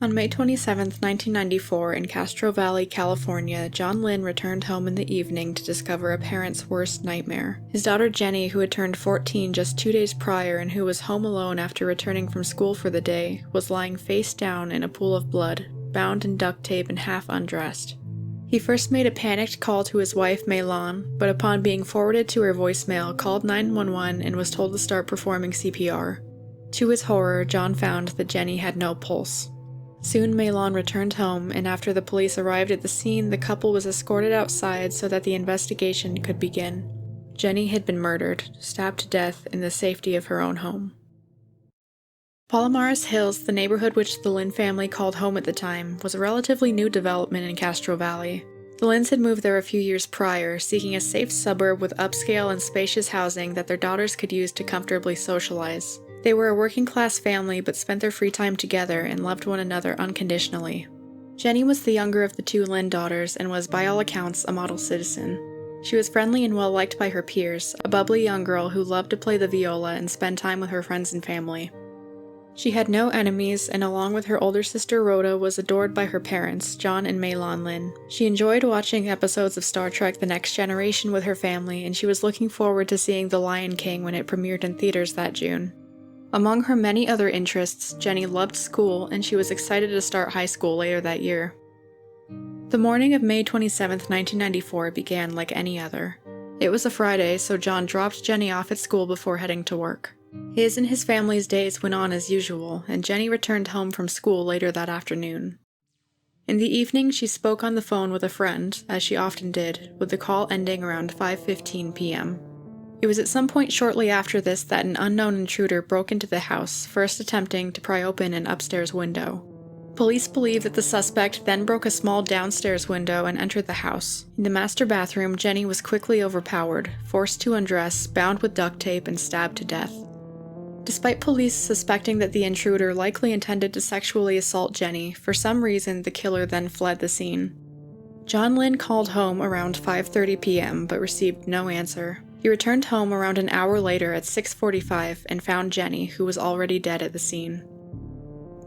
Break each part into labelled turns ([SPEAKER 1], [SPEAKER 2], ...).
[SPEAKER 1] On May 27, 1994, in Castro Valley, California, John Lin returned home in the evening to discover a parent's worst nightmare. His daughter Jenny, who had turned 14 just 2 days prior and who was home alone after returning from school for the day, was lying face down in a pool of blood, bound in duct tape and half undressed. He first made a panicked call to his wife, Mei Lan, but upon being forwarded to her voicemail, called 911 and was told to start performing CPR. To his horror, John found that Jenny had no pulse. Soon Mei Lan returned home, and after the police arrived at the scene, the couple was escorted outside so that the investigation could begin. Jenny had been murdered, stabbed to death in the safety of her own home. Palomares Hills, the neighborhood which the Lin family called home at the time, was a relatively new development in Castro Valley. The Lins had moved there a few years prior, seeking a safe suburb with upscale and spacious housing that their daughters could use to comfortably socialize. They were a working-class family but spent their free time together and loved one another unconditionally. Jenny was the younger of the two Lin daughters and was, by all accounts, a model citizen. She was friendly and well-liked by her peers, a bubbly young girl who loved to play the viola and spend time with her friends and family. She had no enemies, and along with her older sister Rhoda, was adored by her parents, John and Mei Lan Lin. She enjoyed watching episodes of Star Trek: The Next Generation with her family, and she was looking forward to seeing The Lion King when it premiered in theaters that June. Among her many other interests, Jenny loved school, and she was excited to start high school later that year. The morning of May 27, 1994 began like any other. It was a Friday, so John dropped Jenny off at school before heading to work. His and his family's days went on as usual, and Jenny returned home from school later that afternoon. In the evening, she spoke on the phone with a friend, as she often did, with the call ending around 5:15 p.m. It was at some point shortly after this that an unknown intruder broke into the house, first attempting to pry open an upstairs window. Police believe that the suspect then broke a small downstairs window and entered the house. In the master bathroom, Jenny was quickly overpowered, forced to undress, bound with duct tape, and stabbed to death. Despite police suspecting that the intruder likely intended to sexually assault Jenny, for some reason the killer then fled the scene. John Lin called home around 5:30 p.m. but received no answer. He returned home around an hour later at 6:45 and found Jenny, who was already dead at the scene.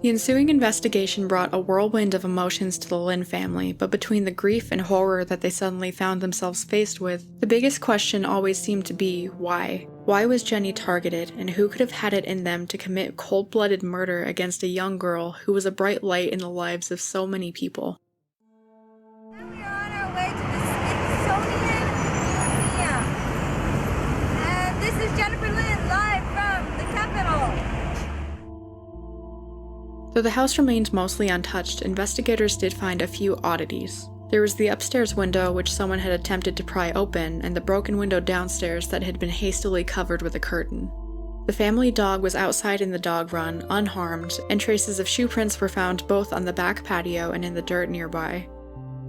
[SPEAKER 1] The ensuing investigation brought a whirlwind of emotions to the Lin family, but between the grief and horror that they suddenly found themselves faced with, the biggest question always seemed to be, why? Why was Jenny targeted, and who could have had it in them to commit cold-blooded murder against a young girl who was a bright light in the lives of so many people?
[SPEAKER 2] And we are on our way to the Smithsonian Museum. And this is Jennifer Lin, live from the Capitol.
[SPEAKER 1] Though the house remained mostly untouched, investigators did find a few oddities. There was the upstairs window which someone had attempted to pry open, and the broken window downstairs that had been hastily covered with a curtain. The family dog was outside in the dog run, unharmed, and traces of shoe prints were found both on the back patio and in the dirt nearby.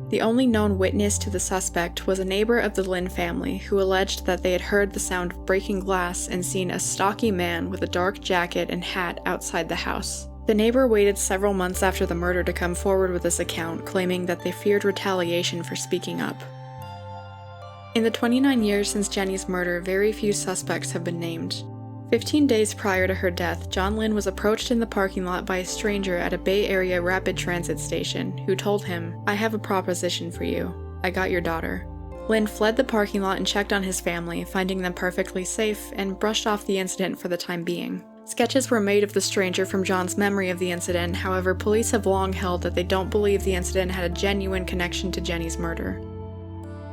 [SPEAKER 1] The only known witness to the suspect was a neighbor of the Lin family, who alleged that they had heard the sound of breaking glass and seen a stocky man with a dark jacket and hat outside the house. The neighbor waited several months after the murder to come forward with this account, claiming that they feared retaliation for speaking up. In the 29 years since Jenny's murder, very few suspects have been named. 15 days prior to her death, John Lin was approached in the parking lot by a stranger at a Bay Area rapid transit station, who told him, "I have a proposition for you. I got your daughter." Lin fled the parking lot and checked on his family, finding them perfectly safe, and brushed off the incident for the time being. Sketches were made of the stranger from John's memory of the incident, however, police have long held that they don't believe the incident had a genuine connection to Jenny's murder.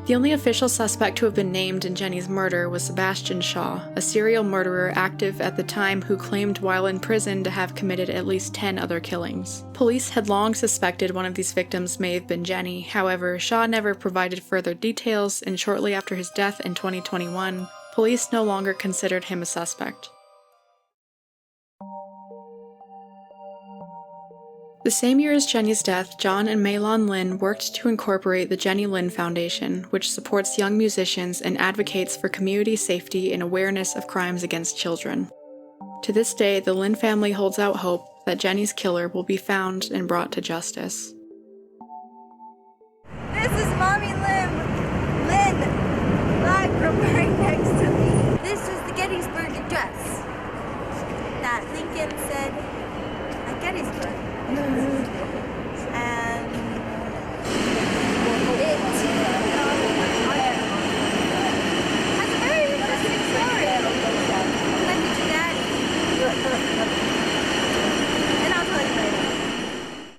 [SPEAKER 1] The only official suspect to have been named in Jenny's murder was Sebastian Shaw, a serial murderer active at the time who claimed while in prison to have committed at least 10 other killings. Police had long suspected one of these victims may have been Jenny, however, Shaw never provided further details, and shortly after his death in 2021, police no longer considered him a suspect. The same year as Jenny's death, John and Mei Lan Lin worked to incorporate the Jenny Lin Foundation, which supports young musicians and advocates for community safety and awareness of crimes against children. To this day, the Lin family holds out hope that Jenny's killer will be found and brought to justice.
[SPEAKER 2] This is Mommy Lin, live from right next to me. This is the Gettysburg Address that Lincoln said at Gettysburg.